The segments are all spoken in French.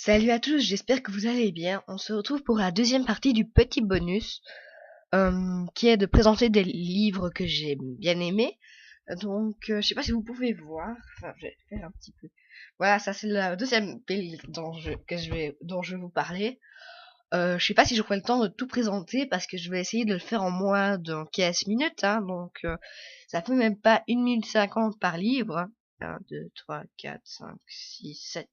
Salut à tous, j'espère que vous allez bien. On se retrouve pour la deuxième partie du petit bonus, qui est de présenter des livres que j'ai bien aimés. Donc, je sais pas si vous pouvez voir. Enfin, je vais faire un petit peu. Voilà, ça c'est la deuxième livre dont je vais vous parler. Je sais pas si j'aurai le temps de tout présenter parce que je vais essayer de le faire en moins de 15 minutes. Hein, donc, ça fait même pas 1 minute 50 par livre. 1, 2, 3, 4, 5, 6, 7.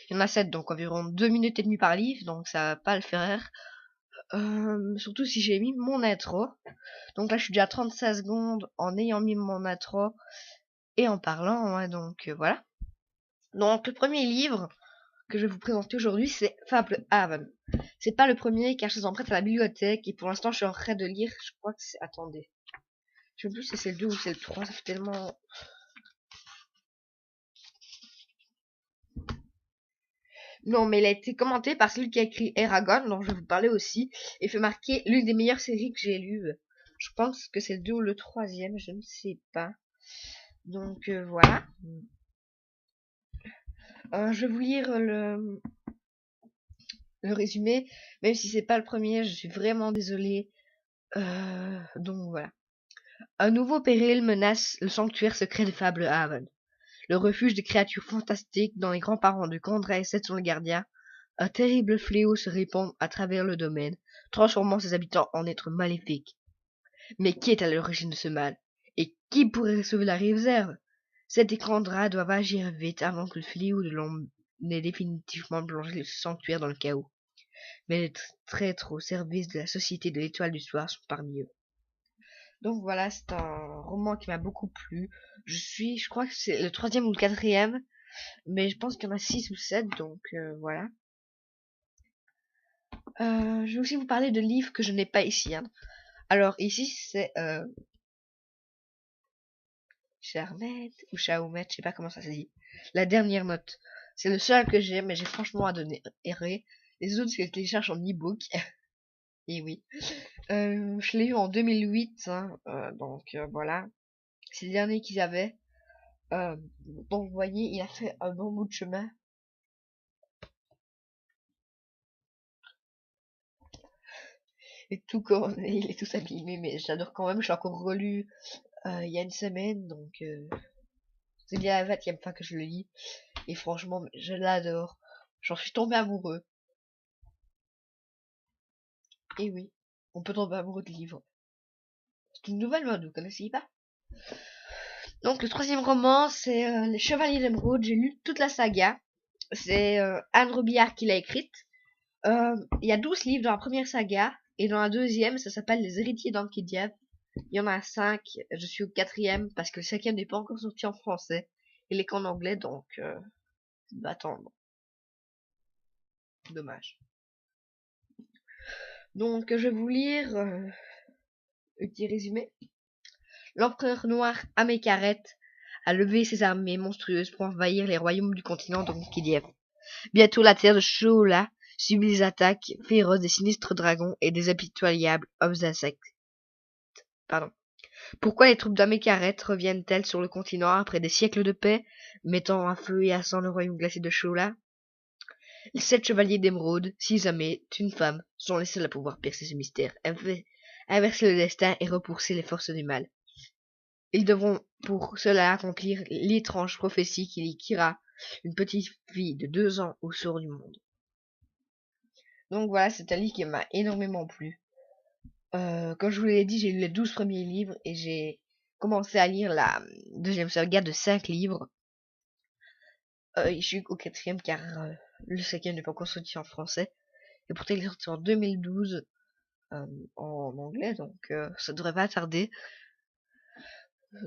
Il y en a 7, donc environ 2 minutes et demie par livre, donc ça va pas le faire. Surtout si j'ai mis mon intro. Donc là, je suis déjà à 35 secondes en ayant mis mon intro et en parlant, hein, donc voilà. Donc le premier livre que je vais vous présenter aujourd'hui, c'est Fable Haven. C'est pas le premier car je suis en prête à la bibliothèque et pour l'instant je suis en train de lire, je crois que c'est... Attendez. Je sais plus si c'est le 2 ou c'est le 3, ça fait tellement... Non, mais il a été commenté par celui qui a écrit Eragon, dont je vais vous parler aussi, et fait marquer l'une des meilleures séries que j'ai lues. Je pense que c'est le 2 ou le troisième, je ne sais pas. Donc voilà. Je vais vous lire le résumé, même si c'est pas le premier, je suis vraiment désolée. Donc voilà. Un nouveau péril menace le sanctuaire secret de Fable Haven. Le refuge des créatures fantastiques dont les grands-parents de Condra et Seth sont les gardiens. Un terrible fléau se répand à travers le domaine, transformant ses habitants en êtres maléfiques. Mais qui est à l'origine de ce mal? Et qui pourrait sauver la réserve? Seth et Condra doivent agir vite avant que le fléau de l'ombre n'ait définitivement plongé le sanctuaire dans le chaos. Mais les traîtres au service de la société de l'étoile du soir sont parmi eux. Donc voilà, c'est un roman qui m'a beaucoup plu. Je crois que c'est le troisième ou le quatrième, mais je pense qu'il y en a 6 ou 7, donc voilà. Je vais aussi vous parler de livres que je n'ai pas ici. Hein. Alors ici c'est Charmet ou Chaomet, je sais pas comment ça se dit. La dernière note. C'est le seul que j'ai, mais j'ai franchement à donner erré. Les autres, je les cherche en e-book. Et oui. Je l'ai eu en 2008, hein, donc voilà. C'est le dernier qu'ils avaient. Donc vous voyez, il a fait un bon bout de chemin. Et tout comme il est tout abîmé, mais j'adore quand même. Je l'ai encore relu il y a une semaine, donc c'est bien la 20e fois que je le lis. Et franchement, je l'adore. J'en suis tombé amoureux. Et oui, on peut tomber amoureux de livres. C'est une nouvelle mode, vous connaissez pas? Donc le troisième roman, c'est Les Chevaliers d'Émeraude. J'ai lu toute la saga. C'est Anne Robillard qui l'a écrite. Il y a 12 livres dans la première saga. Et dans la deuxième, ça s'appelle Les Héritiers d'Ankidiab. Il y en a 5. Je suis au quatrième parce que le cinquième n'est pas encore sorti en français. Il est qu'en anglais, donc bah, attendre. Dommage. Donc je vais vous lire un petit résumé. L'empereur noir Amékaret a levé ses armées monstrueuses pour envahir les royaumes du continent d'Ankidiev. Bientôt la terre de Shola subit les attaques féroces des sinistres dragons et des impitoyables hommes insectes. Pardon. Pourquoi les troupes d'Amékaret reviennent-elles sur le continent après des siècles de paix, mettant à feu et à sang le royaume glacé de Shola? Les 7 chevaliers d'émeraude, 6 hommes et une femme, sont les seuls à pouvoir percer ce mystère, inverser le destin et repousser les forces du mal. Ils devront pour cela accomplir l'étrange prophétie qui lie Kira, une petite fille de 2 ans, au sort du monde. Donc voilà, c'est un livre qui m'a énormément plu. Comme je vous l'ai dit, j'ai lu les 12 premiers livres et j'ai commencé à lire la deuxième saga de 5 livres. Je suis au quatrième car le cinquième n'est pas encore sorti en français. Et pourtant il est sorti en 2012 en anglais, donc ça devrait pas tarder.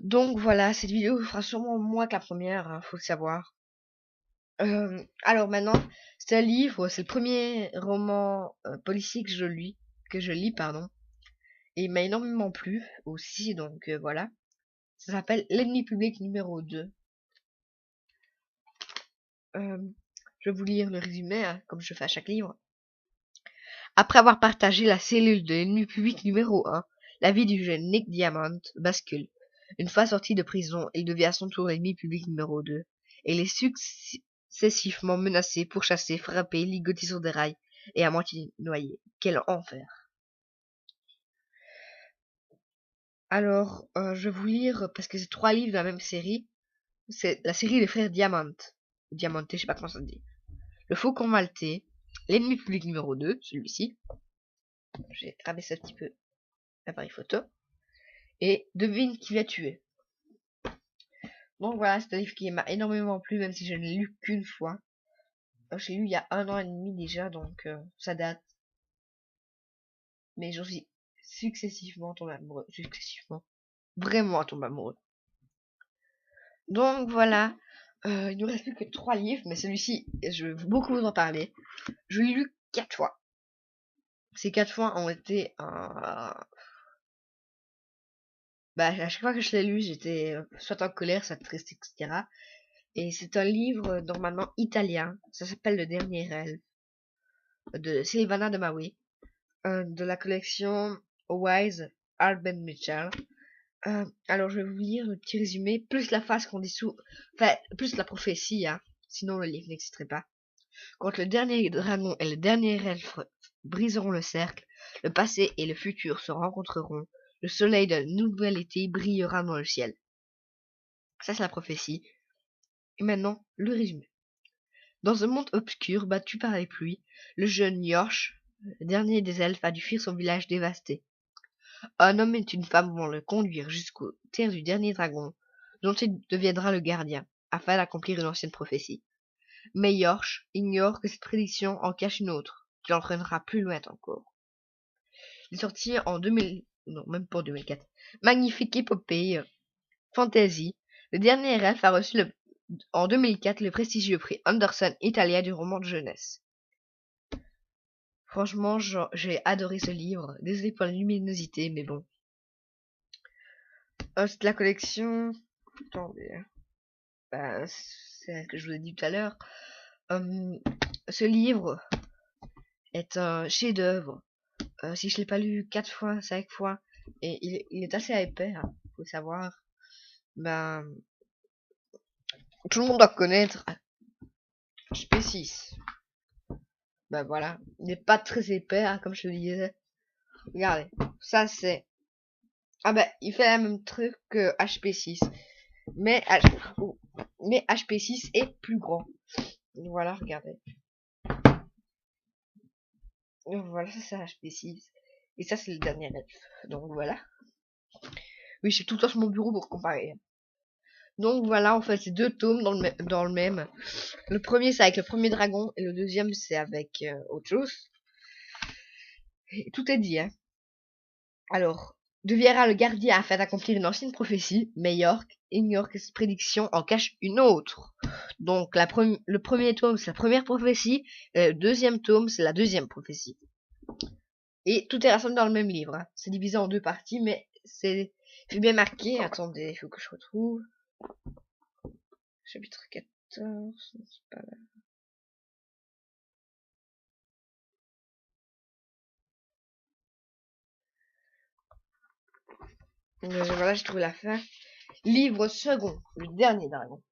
Donc voilà, cette vidéo fera sûrement moins que la première, hein, faut le savoir. Alors maintenant, c'est un livre, c'est le premier roman policier que je lis, pardon. Et il m'a énormément plu aussi, donc voilà. Ça s'appelle L'ennemi public numéro 2. Je vais vous lire le résumé, hein, comme je fais à chaque livre. Après avoir partagé la cellule de l'ennemi public numéro 1, la vie du jeune Nick Diamond bascule. Une fois sorti de prison, il devient à son tour l'ennemi public numéro 2. Et les successivement menacé, pourchassé, frappé, ligoté sur des rails et à moitié noyé. Quel enfer! Alors, je vais vous lire, parce que c'est 3 livres de la même série. C'est la série des frères Diamant. Diamanté, je sais pas comment ça se dit. Le Faucon Maltais. L'ennemi public numéro 2, celui-ci. J'ai rabaissé un petit peu l'appareil photo. Et Devine qui l'a tué. Donc voilà, c'est un livre qui m'a énormément plu, même si je ne l'ai lu qu'une fois. Je l'ai lu il y a 1 an et demi déjà, donc ça date. Mais j'en suis successivement tombé amoureux. Successivement. Vraiment tombé amoureux. Donc voilà. Il nous reste plus que 3 livres, mais celui-ci, je veux beaucoup vous en parler. Je l'ai lu 4 fois. Ces 4 fois ont été bah, à chaque fois que je l'ai lu, j'étais soit en colère, soit triste, etc. Et c'est un livre normalement italien. Ça s'appelle Le Dernier Rêve de Silvana de Maui, de la collection Wise Arben Mitchell. Alors je vais vous lire le petit résumé, plus la phrase qu'on dissout, enfin plus la prophétie, hein, sinon le livre n'existerait pas. Quand le dernier dragon et le dernier elfe briseront le cercle, le passé et le futur se rencontreront, le soleil d'un nouvel été brillera dans le ciel. Ça c'est la prophétie. Et maintenant, le résumé. Dans un monde obscur, battu par les pluies, le jeune Yorsh, le dernier des elfes, a dû fuir son village dévasté. Un homme et une femme vont le conduire jusqu'aux terres du dernier dragon, dont il deviendra le gardien, afin d'accomplir une ancienne prophétie. Mais Yorsh ignore que cette prédiction en cache une autre, qui l'entraînera plus loin encore. Il sortit en 2000, non, même pas en 2004. Magnifique épopée, fantasy. Le dernier elfe a reçu en 2004 le prestigieux prix Anderson italien du roman de jeunesse. Franchement, j'ai adoré ce livre. Désolé pour la luminosité, mais bon. C'est la collection. Attendez. Ben, c'est ce que je vous ai dit tout à l'heure. Ce livre est un chef-d'œuvre. Si je l'ai pas lu 4 fois, 5 fois, et il est assez épais, hein, faut savoir. Ben, tout le monde doit connaître HP6. Ben voilà, il n'est pas très épais, hein, comme je le disais. Regardez, ça c'est... Ah ben, il fait le même truc que HP6. Mais HP6 est plus grand. Voilà, regardez. Voilà, ça c'est HP6. Et ça c'est le dernier elfe. Donc voilà. Oui, je suis tout le temps sur mon bureau pour comparer. Donc voilà, en fait, c'est 2 tomes dans le même. Le premier, c'est avec le premier dragon, et le deuxième, c'est avec autre chose. Et tout est dit, hein. Alors, deviendra le gardien afin d'accomplir une ancienne prophétie, mais York ignore que cette prédiction en cache une autre. Donc, le premier tome, c'est la première prophétie, et le deuxième tome, c'est la deuxième prophétie. Et tout est rassemblé dans le même livre, hein. C'est divisé en 2 parties, mais c'est bien marqué. Attendez, il faut que je retrouve. Chapitre 14, c'est pas là. Voilà, j'ai trouvé la fin. Livre second, le dernier dragon.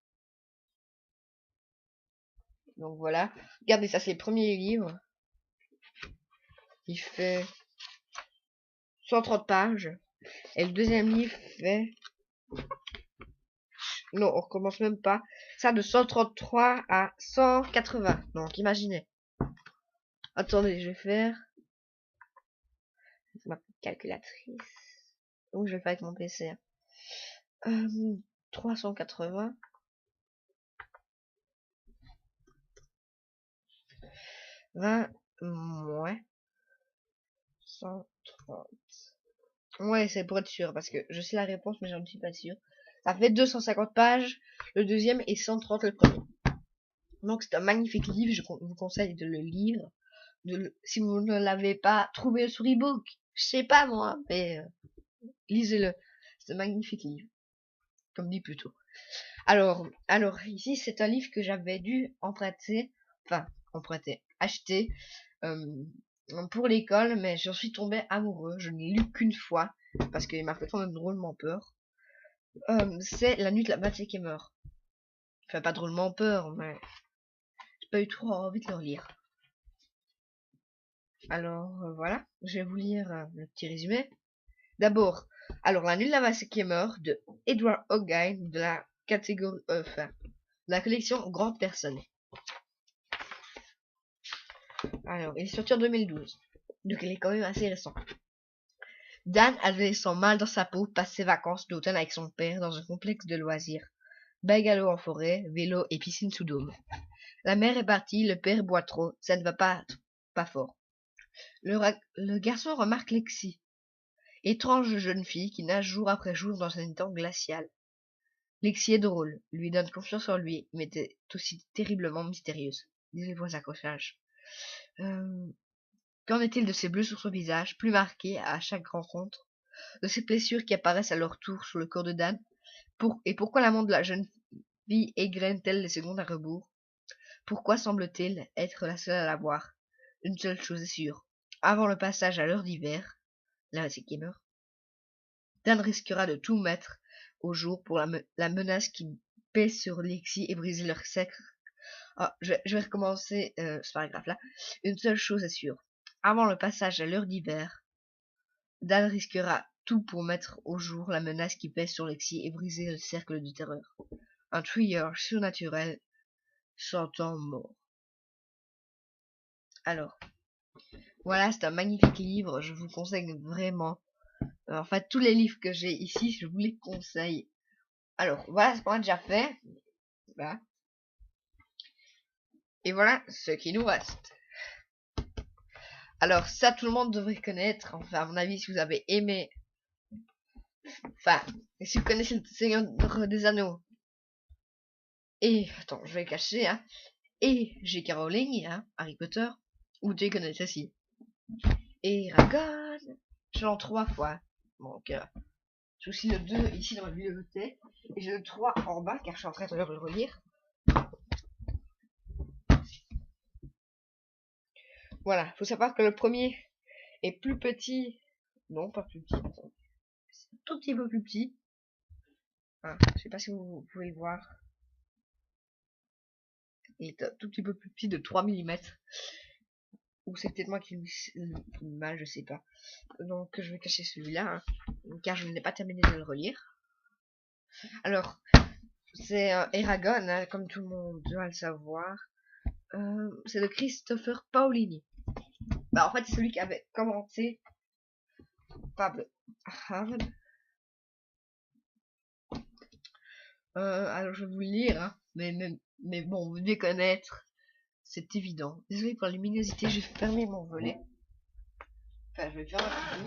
Donc voilà. Regardez, ça c'est le premier livre. Il fait 130 pages. Et le deuxième livre fait... Non, on recommence même pas. Ça de 133 à 180. Donc imaginez. Attendez, je vais faire... ma calculatrice. Donc je vais le faire avec mon PC. 380. 20 moins 130. Ouais, c'est pour être sûr, parce que je sais la réponse, mais j'en suis pas sûr. Ça fait 250 pages, le deuxième, et 130 le premier. Donc c'est un magnifique livre, je vous conseille de le lire. Si vous ne l'avez pas trouvé sur ebook, je sais pas moi, mais lisez-le. C'est un magnifique livre, comme dit plus tôt. Alors ici c'est un livre que j'avais dû acheter pour l'école, mais j'en suis tombé amoureux. Je n'ai lu qu'une fois parce qu'il m'a fait drôlement peur. C'est La Nuit de la 25e heure. Enfin, pas drôlement peur, mais pas eu trop envie de le relire. Alors voilà, je vais vous lire le petit résumé. D'abord, alors La Nuit de la Masse qui meurt de Edward O'Gain de la catégorie de la collection Grande Personne. Alors, il est sorti en 2012, donc il est quand même assez récent. Dan, adolescent mal dans sa peau, passe ses vacances d'automne avec son père dans un complexe de loisirs. Bungalow en forêt, vélo et piscine sous dôme. La mère est partie, le père boit trop, ça ne va pas fort. Le garçon remarque Lexi, étrange jeune fille qui nage jour après jour dans un étang glacial. Lexi est drôle, lui donne confiance en lui, mais est aussi terriblement mystérieuse. Désolé pour les accrochages. Qu'en est-il de ses bleus sur son visage, plus marqués à chaque rencontre, de ces blessures qui apparaissent à leur tour sur le corps de Dan, et pourquoi l'amant de la jeune fille égrène-t-elle les secondes à rebours? Pourquoi semble-t-il être la seule à la voir? Une seule chose est sûre, avant le passage à l'heure d'hiver, là c'est qui meurt, Dan risquera de tout mettre au jour pour la menace qui pèse sur Lexi et briser leur sacre. Ah, je vais recommencer ce paragraphe-là. Une seule chose est sûre, avant le passage à l'heure d'hiver, Dan risquera tout pour mettre au jour la menace qui pèse sur Lexi et briser le cercle de terreur. Un trieur surnaturel s'entend mort. Alors, voilà, c'est un magnifique livre, je vous conseille vraiment. En fait, tous les livres que j'ai ici, je vous les conseille. Alors, voilà ce qu'on a déjà fait. Voilà. Et voilà ce qui nous reste. Alors, ça, tout le monde devrait connaître. Enfin, à mon avis, si vous avez aimé... Enfin, si vous connaissez le Seigneur des Anneaux. Et, attends, je vais cacher, hein. Et J.K. Rowling, hein, Harry Potter. Vous devez connaître aussi. Et Eragon. Je l'en 3 fois. Donc, j'ai aussi le 2 ici dans ma bibliothèque. Et j'ai le 3 en bas, car je suis en train de le relire. Voilà, faut savoir que le premier est plus petit. Non, pas plus petit. C'est un tout petit peu plus petit. Ah, je sais pas si vous pouvez le voir. Il est un tout petit peu plus petit de 3 mm. Ou c'est peut-être moi qui le mal, je sais pas. Donc je vais cacher celui-là, hein, car je n'ai pas terminé de le relire. Alors, c'est Eragon, hein, comme tout le monde doit le savoir. C'est de Christopher Paolini. Bah, en fait, c'est celui qui avait commenté Fable Hard. Alors, je vais vous le lire, hein, mais bon, vous devez connaître, c'est évident. Désolé pour la luminosité, je vais fermer mon volet. Enfin, je vais fermer un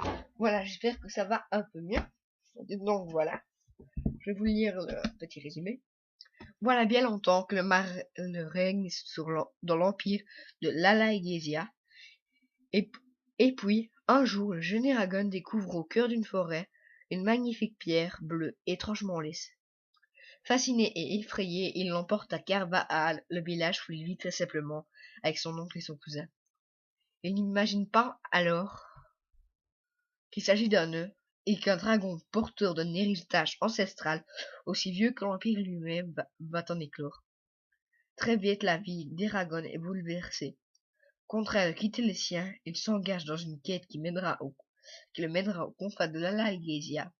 peu. Voilà, j'espère que ça va un peu mieux. Donc voilà, je vais vous lire le petit résumé. Voilà bien longtemps que le règne dans l'empire de l'Alaïgesia. Et puis, un jour, le jeune Eragon découvre au cœur d'une forêt une magnifique pierre bleue étrangement lisse. Fasciné et effrayé, il l'emporte à Carvaal, le village où il vit très simplement avec son oncle et son cousin. Il n'imagine pas alors qu'il s'agit d'un œuf et qu'un dragon porteur d'un héritage ancestral aussi vieux que l'Empire lui-même va en éclore. Très vite, la vie d'Eragon est bouleversée. Contraint de quitter les siens, il s'engage dans une quête qui le mènera aux confins de l'Alaïgesia.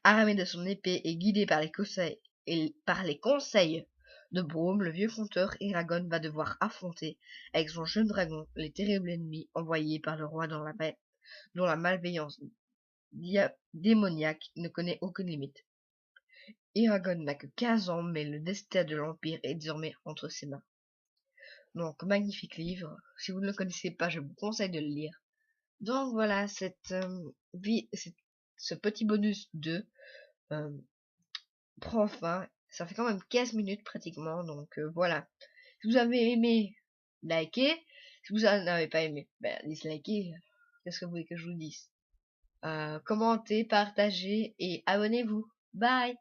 Armé de son épée et guidé par les conseils de Brome, le vieux conteur Eragon va devoir affronter, avec son jeune dragon, les terribles ennemis envoyés par le roi dont la malveillance démoniaque ne connaît aucune limite. Eragon n'a que 15 ans, mais le destin de l'Empire est désormais entre ses mains. Donc, magnifique livre. Si vous ne le connaissez pas, je vous conseille de le lire. Donc voilà, ce petit bonus 2 prend fin. Ça fait quand même 15 minutes pratiquement, donc voilà. Si vous avez aimé, likez. Si vous n'avez pas aimé, ben dislikez. Qu'est-ce que vous voulez que je vous dise? Commentez, partagez et abonnez-vous. Bye!